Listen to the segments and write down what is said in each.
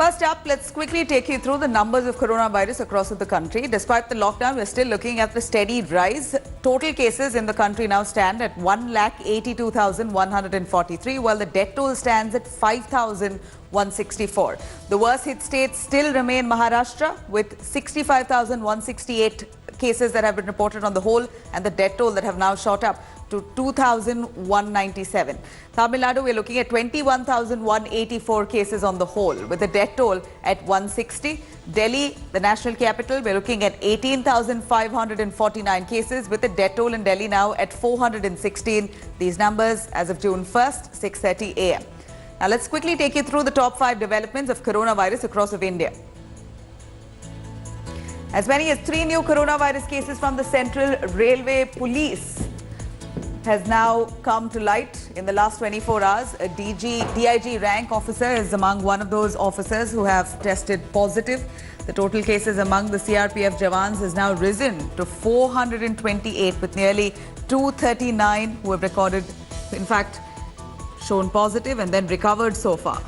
First up, let's quickly take you through the numbers of coronavirus across the country. Despite the lockdown, we're still looking at the steady rise. Total cases in the country now stand at 1,82,143, while the death toll stands at 5,164. The worst hit states still remain Maharashtra, with 65,168 cases that have been reported on the whole, and the death toll that have now shot up to 2,197. Tamil Nadu, we're looking at 21,184 cases on the whole, with the death toll at 160. Delhi, the national capital, we're looking at 18,549 cases, with the death toll in Delhi now at 416. These numbers as of June 1st, 6:30 a.m. Now let's quickly take you through the top 5 developments of coronavirus across of India. As many as 3 new coronavirus cases from the Central Railway Police has now come to light in the last 24 hours. A DIG rank officer is among one of those officers who have tested positive. The total cases among the CRPF Jawans has now risen to 428, with nearly 239 who have recorded, in fact, shown positive and then recovered so far.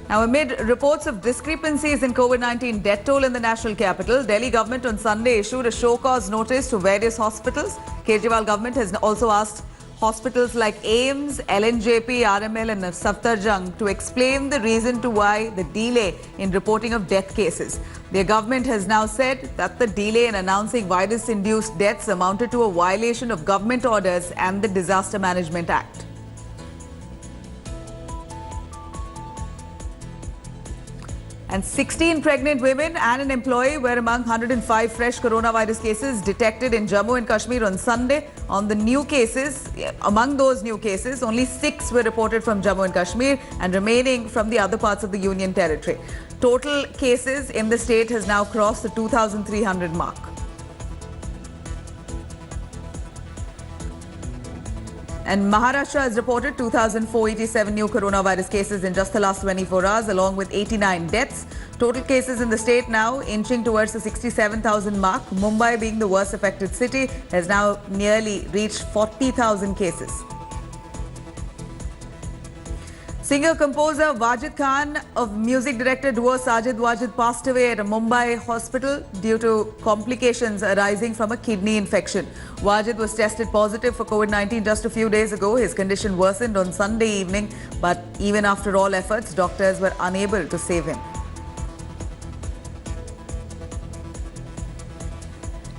Now, amid reports of discrepancies in COVID-19 death toll in the national capital, Delhi government on Sunday issued a show-cause notice to various hospitals. Kejriwal government has also asked hospitals like AIIMS, LNJP, RML and Safdarjung to explain the reason to why the delay in reporting of death cases. Their government has now said that the delay in announcing virus-induced deaths amounted to a violation of government orders and the Disaster Management Act. And 16 pregnant women and an employee were among 105 fresh coronavirus cases detected in Jammu and Kashmir on Sunday. On the new cases, among those new cases, only 6 were reported from Jammu and Kashmir and remaining from the other parts of the Union Territory. Total cases in the state has now crossed the 2,300 mark. And Maharashtra has reported 2,487 new coronavirus cases in just the last 24 hours, along with 89 deaths. Total cases in the state now inching towards the 67,000 mark. Mumbai, being the worst affected city, has now nearly reached 40,000 cases. Singer-composer Wajid Khan of music director duo Sajid Wajid passed away at a Mumbai hospital due to complications arising from a kidney infection. Wajid was tested positive for COVID-19 just a few days ago. His condition worsened on Sunday evening, but even after all efforts, doctors were unable to save him.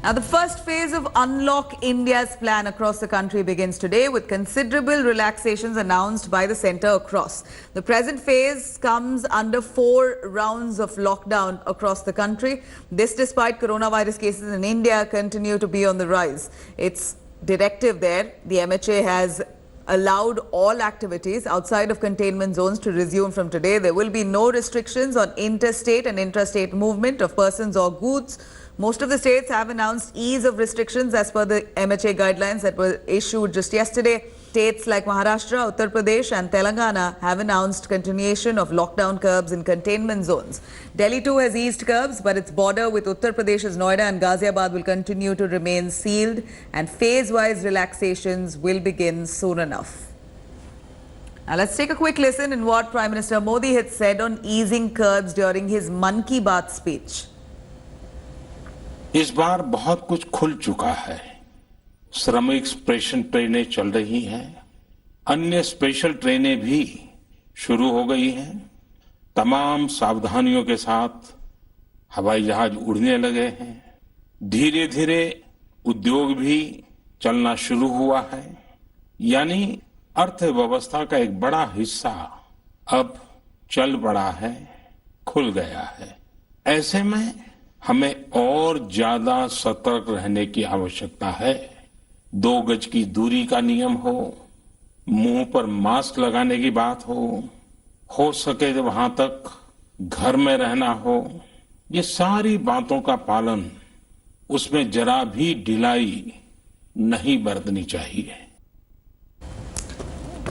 Now, the first phase of Unlock India's plan across the country begins today, with considerable relaxations announced by the centre across. The present phase comes under 4 rounds of lockdown across the country. This despite coronavirus cases in India continue to be on the rise. Its directive there, the MHA has allowed all activities outside of containment zones to resume from today. There will be no restrictions on interstate and intrastate movement of persons or goods. Most of the states have announced ease of restrictions as per the MHA guidelines that were issued just yesterday. States like Maharashtra, Uttar Pradesh and Telangana have announced continuation of lockdown curbs in containment zones. Delhi too has eased curbs, but its border with Uttar Pradesh's Noida and Ghaziabad will continue to remain sealed, and phase-wise relaxations will begin soon enough. Now let's take a quick listen in what Prime Minister Modi had said on easing curbs during his Mann Ki Baat speech. इस बार बहुत कुछ खुल चुका है। श्रमिक special ट्रेनें चल रही हैं, अन्य स्पेशल ट्रेनें भी शुरू हो गई हैं। तमाम सावधानियों के साथ हवाई जहाज उड़ने लगे हैं। धीरे धीरे उद्योग भी चलना शुरू हुआ है, यानी अर्थव्यवस्था का एक बड़ा हिस्सा अब चल पड़ा है, खुल गया है। ऐसे में हमें और ज्यादा सतर्क रहने की आवश्यकता है। 2 गज की दूरी का नियम हो, मुंह पर मास्क लगाने की बात हो सके तो वहां तक घर में रहना हो, ये सारी बातों का पालन, उसमें जरा भी ढिलाई नहीं बरतनी चाहिए।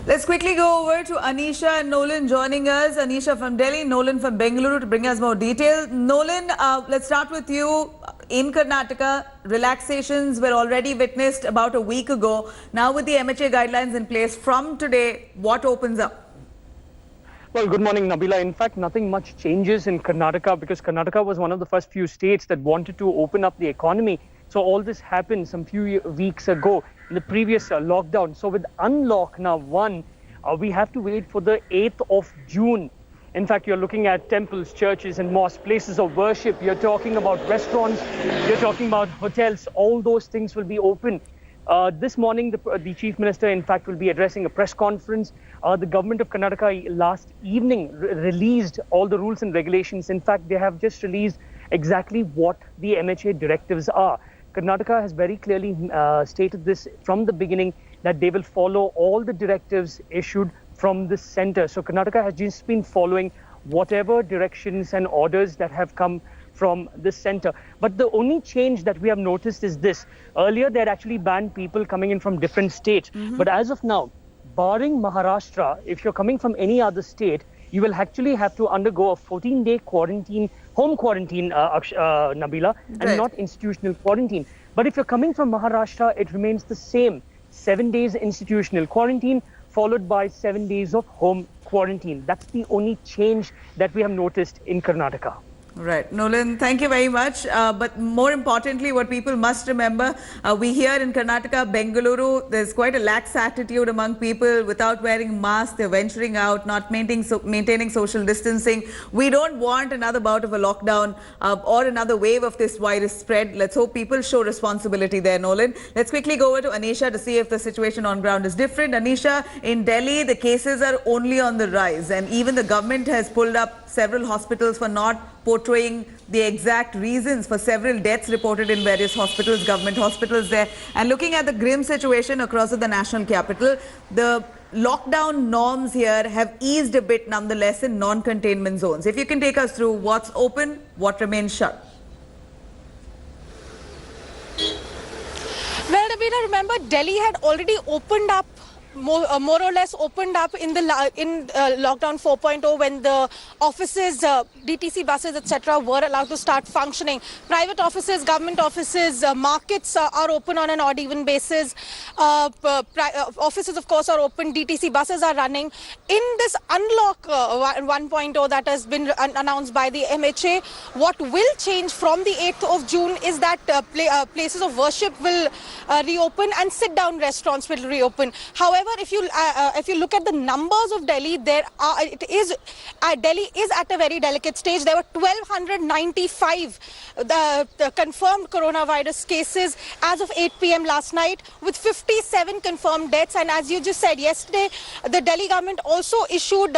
Let's quickly go over to Anisha and Nolan joining us. Anisha from Delhi, Nolan from Bengaluru to bring us more detail. Nolan, let's start with you. In Karnataka, relaxations were already witnessed about a week ago. Now with the MHA guidelines in place from today, what opens up? Well, good morning, Nabila. In fact, nothing much changes in Karnataka because Karnataka was one of the first few states that wanted to open up the economy. So all this happened some few weeks ago in the previous lockdown. So with unlock now we have to wait for the 8th of June. In fact, you're looking at temples, churches and mosques, places of worship. You're talking about restaurants. You're talking about hotels. All those things will be open. This morning, the Chief Minister, in fact, will be addressing a press conference. The government of Karnataka last evening released all the rules and regulations. In fact, they have just released exactly what the MHA directives are. Karnataka has very clearly stated this from the beginning that they will follow all the directives issued from the center. So Karnataka has just been following whatever directions and orders that have come from the center. But the only change that we have noticed is this. Earlier, they had actually banned people coming in from different states. But as of now, barring Maharashtra, if you're coming from any other state, you will actually have to undergo a 14-day quarantine, home quarantine, Nabila, and not institutional quarantine. But if you're coming from Maharashtra, it remains the same. 7 days institutional quarantine, followed by 7 days of home quarantine. That's the only change that we have noticed in Karnataka. Right. Nolan, thank you very much. But more importantly, what people must remember, we here in Karnataka, Bengaluru, there's quite a lax attitude among people without wearing masks. They're venturing out, not maintaining social distancing. We don't want another bout of a lockdown or another wave of this virus spread. Let's hope people show responsibility there, Nolan. Let's quickly go over to Anisha to see if the situation on ground is different. Anisha, in Delhi, the cases are only on the rise, and even the government has pulled up several hospitals for not portraying the exact reasons for several deaths reported in various hospitals, government hospitals there. And looking at the grim situation across the national capital, the lockdown norms here have eased a bit nonetheless in non-containment zones. If you can take us through what's open, what remains shut. Well, Nabila, remember Delhi had already opened up more or less opened up in lockdown 4.0 when the offices, DTC buses, etc., were allowed to start functioning. Private offices, government offices, markets are open on an odd-even basis. Offices, of course, are open. DTC buses are running. In this unlock 1.0 that has been announced by the MHA, what will change from the 8th of June is that places of worship will reopen and sit-down restaurants will reopen. However, if you look at the numbers of Delhi, Delhi is at a very delicate stage. There were 1,295 the confirmed coronavirus cases as of 8 p.m. last night, with 57 confirmed deaths. And as you just said, yesterday, the Delhi government also issued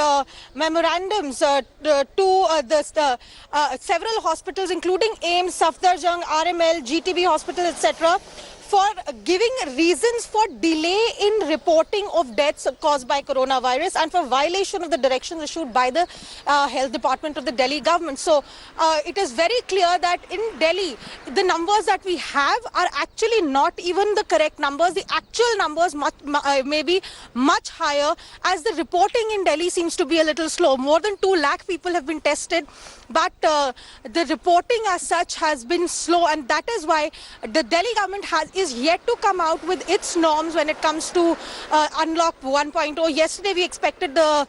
memorandums to several hospitals, including AIIMS, Safdarjung, RML, GTB Hospital, etc., for giving reasons for delay in reporting of deaths caused by coronavirus and for violation of the directions issued by the health department of the Delhi government. So it is very clear that in Delhi, the numbers that we have are actually not even the correct numbers. The actual numbers may be much higher, as the reporting in Delhi seems to be a little slow. More than 2 lakh people have been tested, but the reporting as such has been slow, and that is why the Delhi government is yet to come out with its norms when it comes to Unlock 1.0. Yesterday, we expected the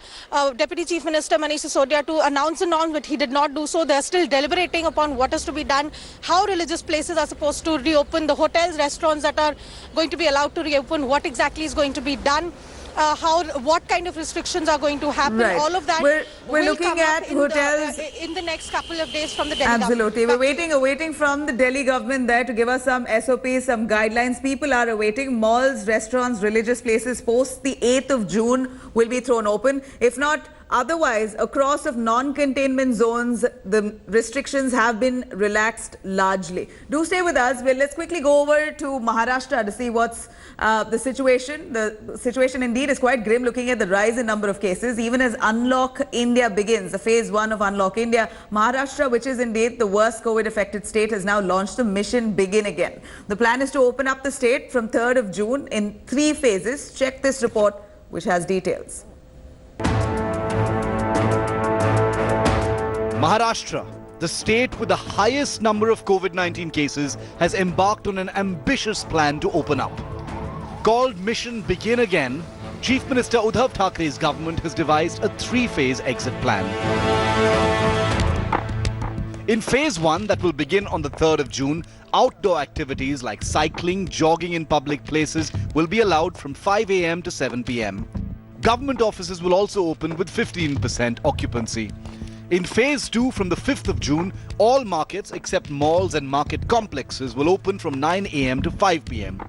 Deputy Chief Minister Manish Sisodia to announce the norms, but he did not do so. They are still deliberating upon what is to be done, how religious places are supposed to reopen, the hotels, restaurants that are going to be allowed to reopen, what exactly is going to be done. What kind of restrictions are going to happen, right. All of that we're looking at hotels in the next couple of days from the Delhi Absolutely. government. We're waiting from the Delhi government there to give us some SOPs, some guidelines. People are awaiting. Malls, restaurants, religious places post the 8th of June will be thrown open. If not, otherwise, across of non-containment zones, the restrictions have been relaxed largely. Do stay with us. Well, let's quickly go over to Maharashtra to see what's the situation. The situation indeed is quite grim, looking at the rise in number of cases. Even as Unlock India begins, the phase 1 of Unlock India, Maharashtra, which is indeed the worst COVID-affected state, has now launched the mission Begin Again. The plan is to open up the state from 3rd of June in 3 phases. Check this report, which has details. Maharashtra, the state with the highest number of COVID-19 cases, has embarked on an ambitious plan to open up. Called Mission Begin Again, Chief Minister Uddhav Thackeray's government has devised a three-phase exit plan. In phase 1, that will begin on the 3rd of June, outdoor activities like cycling, jogging in public places will be allowed from 5 a.m. to 7 p.m. Government offices will also open with 15% occupancy. In phase 2, from the 5th of June, all markets except malls and market complexes will open from 9 a.m. to 5 p.m.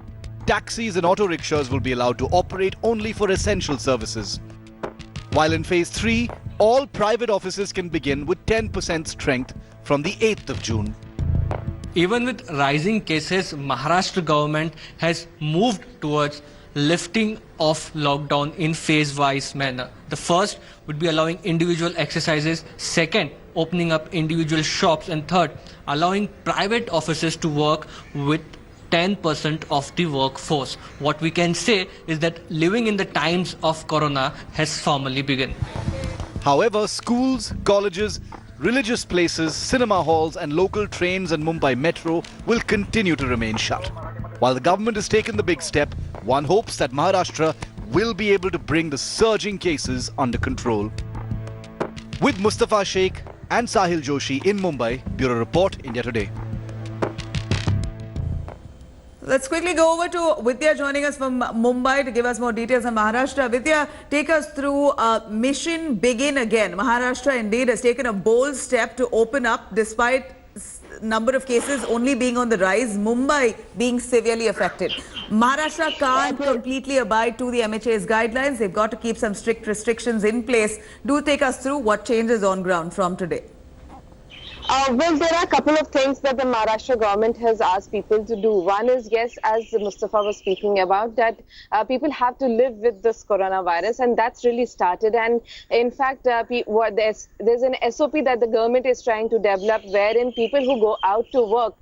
Taxis and auto rickshaws will be allowed to operate only for essential services. While in phase 3, all private offices can begin with 10% strength from the 8th of June. Even with rising cases, Maharashtra government has moved towards lifting of lockdown in phase-wise manner. The first would be allowing individual exercises, second, opening up individual shops, and third, allowing private offices to work with 10% of the workforce. What we can say is that living in the times of corona has formally begun. However, schools, colleges, religious places, cinema halls and local trains and Mumbai Metro will continue to remain shut. While the government has taken the big step, one hopes that Maharashtra will be able to bring the surging cases under control. With Mustafa Sheikh and Sahil Joshi in Mumbai, Bureau Report, India Today. Let's quickly go over to Vidya joining us from Mumbai to give us more details on Maharashtra. Vidya, take us through Mission Begin Again. Maharashtra indeed has taken a bold step to open up despite number of cases only being on the rise, Mumbai being severely affected. Maharashtra can't completely abide to the MHA's guidelines. They've got to keep some strict restrictions in place. Do take us through what changes on ground from today. Well, there are a couple of things that the Maharashtra government has asked people to do. One is, yes, as Mustafa was speaking about, that people have to live with this coronavirus, and that's really started. And in fact, there's an SOP that the government is trying to develop wherein people who go out to work,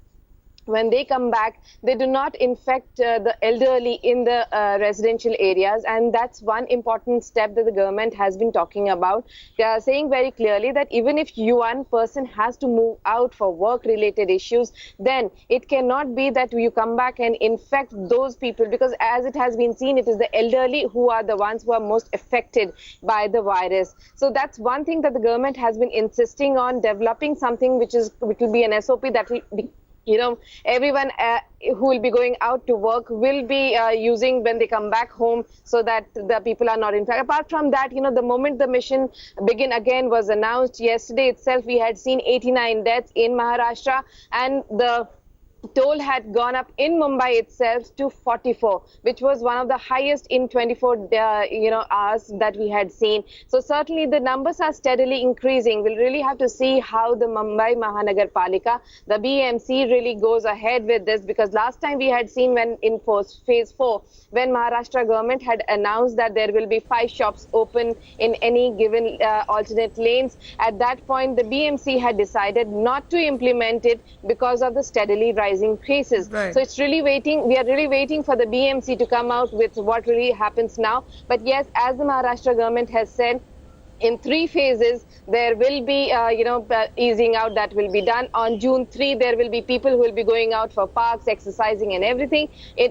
when they come back, they do not infect the elderly in the residential areas. And that's one important step that the government has been talking about. They are saying very clearly that even if one person has to move out for work-related issues, then it cannot be that you come back and infect those people, because as it has been seen, it is the elderly who are the ones who are most affected by the virus. So that's one thing that the government has been insisting on, developing something which will be an SOP that will be, everyone who will be going out to work will be using when they come back home, so that the people are not infected. Apart from that, the moment the Mission Begin Again was announced yesterday itself, we had seen 89 deaths in Maharashtra, and the toll had gone up in Mumbai itself to 44, which was one of the highest in 24 hours that we had seen. So certainly the numbers are steadily increasing. We'll really have to see how the Mumbai Mahanagar Palika, the BMC, really goes ahead with this, because last time we had seen when in phase 4, when Maharashtra government had announced that there will be 5 shops open in any given alternate lanes, at that point the BMC had decided not to implement it because of the steadily rising cases. Right. So it's really waiting. We are really waiting for the BMC to come out with what really happens now. But yes, as the Maharashtra government has said, in 3 phases, there will be, easing out that will be done. On June 3, there will be people who will be going out for parks, exercising and everything.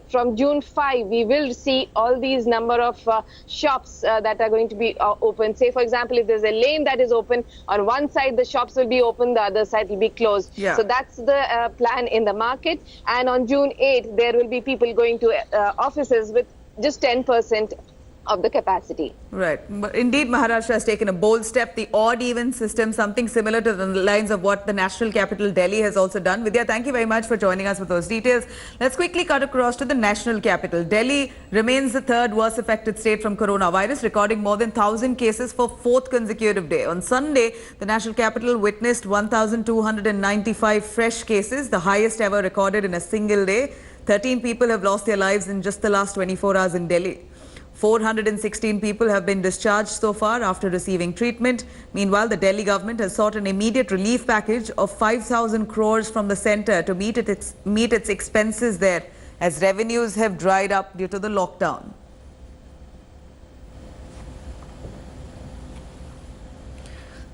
From June 5, we will see all these number of shops that are going to be open. Say, for example, if there's a lane that is open, on one side the shops will be open, the other side will be closed. Yeah. So that's the plan in the market. And on June 8, there will be people going to offices with just 10% of the capacity. Right. But indeed, Maharashtra has taken a bold step, the odd-even system, something similar to the lines of what the national capital Delhi has also done. Vidya, thank you very much for joining us with those details. Let's quickly cut across to the national capital. Delhi remains the 3rd worst affected state from coronavirus, recording more than 1,000 cases for 4th consecutive day. On Sunday, the national capital witnessed 1,295 fresh cases, the highest ever recorded in a single day. 13 people have lost their lives in just the last 24 hours in Delhi. 416 people have been discharged so far after receiving treatment. Meanwhile, the Delhi government has sought an immediate relief package of 5,000 crores from the centre to meet its expenses there, as revenues have dried up due to the lockdown.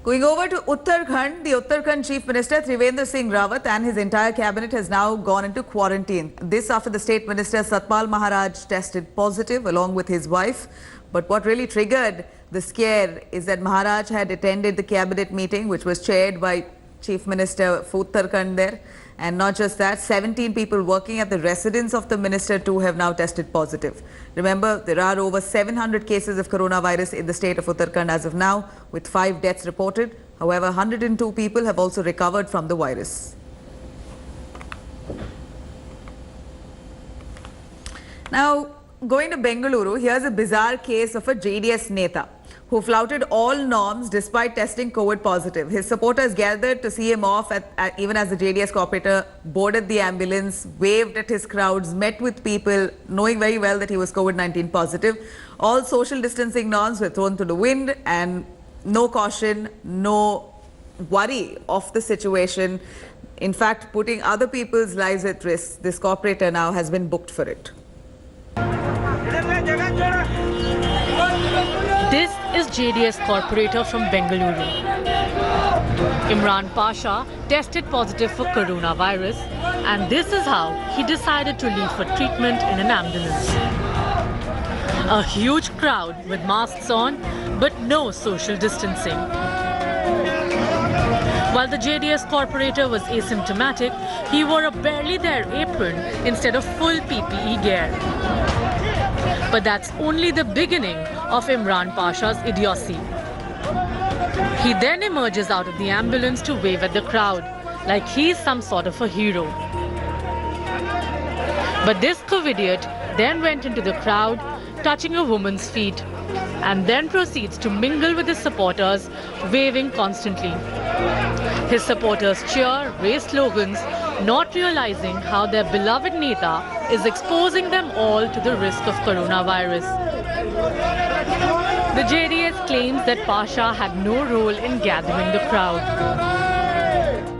Going over to Uttarakhand, the Uttarakhand Chief Minister Trivendra Singh Rawat and his entire cabinet has now gone into quarantine. This after the State Minister Satpal Maharaj tested positive along with his wife. But what really triggered the scare is that Maharaj had attended the cabinet meeting, which was chaired by Chief Minister for Uttarakhand there. And not just that, 17 people working at the residence of the minister too have now tested positive. Remember, there are over 700 cases of coronavirus in the state of Uttarakhand as of now, with 5 deaths reported. However, 102 people have also recovered from the virus. Now, going to Bengaluru, here's a bizarre case of a JDS Neta who flouted all norms despite testing COVID positive. His supporters gathered to see him off even as the JDS corporator boarded the ambulance, waved at his crowds, met with people, knowing very well that he was COVID-19 positive. All social distancing norms were thrown to the wind and no caution, no worry of the situation. In fact, putting other people's lives at risk. This corporator now has been booked for it. This is JDS corporator from Bengaluru. Imran Pasha tested positive for coronavirus, and this is how he decided to leave for treatment in an ambulance. A huge crowd with masks on, but no social distancing. While the JDS corporator was asymptomatic, he wore a barely there apron instead of full PPE gear. But that's only the beginning of Imran Pasha's idiocy. He then emerges out of the ambulance to wave at the crowd, like he's some sort of a hero. But this covidiot then went into the crowd, touching a woman's feet, and then proceeds to mingle with his supporters, waving constantly. His supporters cheer, raise slogans, not realizing how their beloved Neta is exposing them all to the risk of coronavirus. The JDS claims that Pasha had no role in gathering the crowd.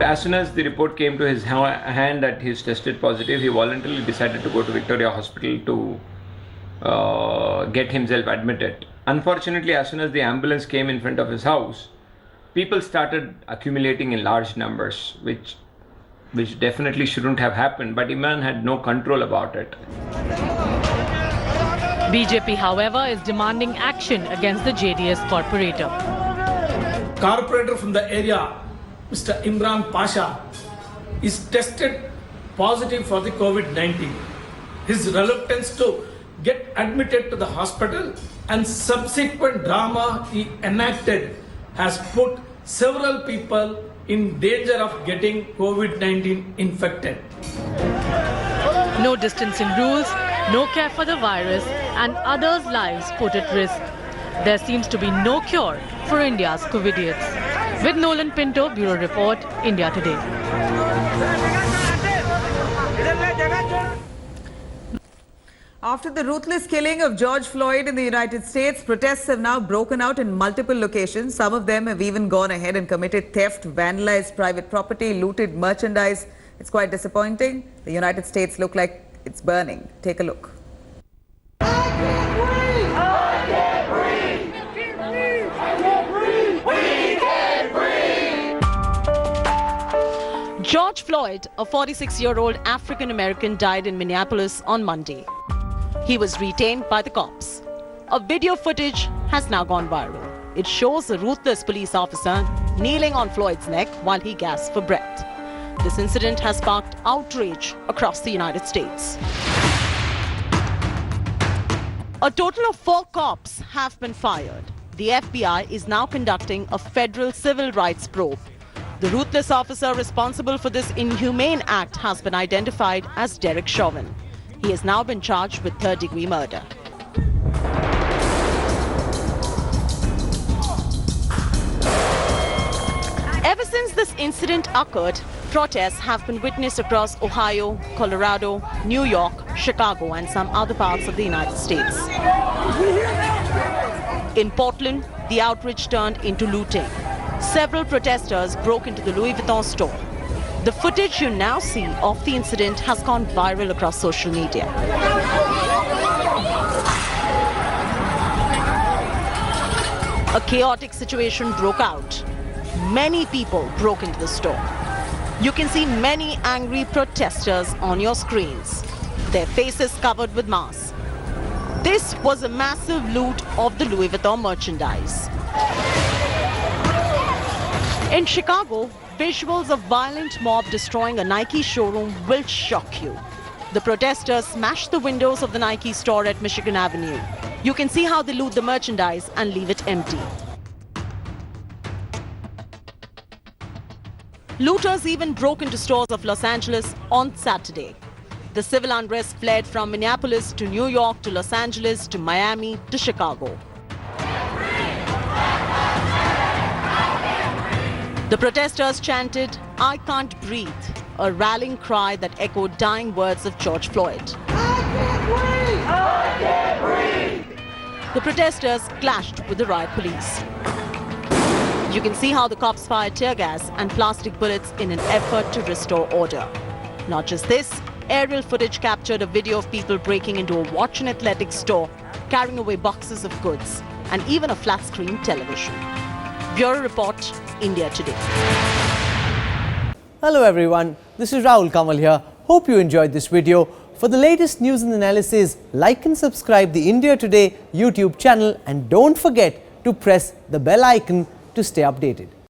As soon as the report came to his hand that he's tested positive, he voluntarily decided to go to Victoria Hospital to get himself admitted. Unfortunately, as soon as the ambulance came in front of his house, people started accumulating in large numbers, which definitely shouldn't have happened, but Imran had no control about it. BJP, however, is demanding action against the JDS corporator. Corporator from the area, Mr. Imran Pasha, is tested positive for the COVID-19. His reluctance to get admitted to the hospital and subsequent drama he enacted has put several people in danger of getting COVID-19 infected. No distancing rules, no care for the virus, and others' lives put at risk. There seems to be no cure for India's covidiots. With Nolan Pinto, Bureau Report, India Today. After the ruthless killing of George Floyd in the United States, protests have now broken out in multiple locations. Some of them have even gone ahead and committed theft, vandalized private property, looted merchandise. It's quite disappointing. The United States look like it's burning. Take a look. George Floyd, a 46-year-old African-American, died in Minneapolis on Monday. He was retained by the cops. A video footage has now gone viral. It shows a ruthless police officer kneeling on Floyd's neck while he gasps for breath. This incident has sparked outrage across the United States. A total of 4 cops have been fired. The FBI is now conducting a federal civil rights probe. The ruthless officer responsible for this inhumane act has been identified as Derek Chauvin. He has now been charged with third-degree murder. Ever since this incident occurred, protests have been witnessed across Ohio, Colorado, New York, Chicago, and some other parts of the United States. In Portland, the outrage turned into looting. Several protesters broke into the Louis Vuitton store. The footage you now see of the incident has gone viral across social media. A chaotic situation broke out. Many people broke into the store. You can see many angry protesters on your screens, their faces covered with masks. This was a massive loot of the Louis Vuitton merchandise. In Chicago, visuals of violent mob destroying a Nike showroom will shock you. The protesters smashed the windows of the Nike store at Michigan Avenue. You can see how they loot the merchandise and leave it empty. Looters even broke into stores of Los Angeles on Saturday. The civil unrest fled from Minneapolis to New York to Los Angeles to Miami to Chicago. The protesters chanted, "I can't breathe," a rallying cry that echoed dying words of George Floyd. I can't breathe! I can't breathe! The protesters clashed with the riot police. You can see how the cops fired tear gas and plastic bullets in an effort to restore order. Not just this, aerial footage captured a video of people breaking into a watch and athletics store, carrying away boxes of goods, and even a flat-screen television. Bureau Report, India Today. Hello everyone, this is Rahul Kamal here. Hope you enjoyed this video. For the latest news and analysis, like and subscribe the India Today YouTube channel and don't forget to press the bell icon to stay updated.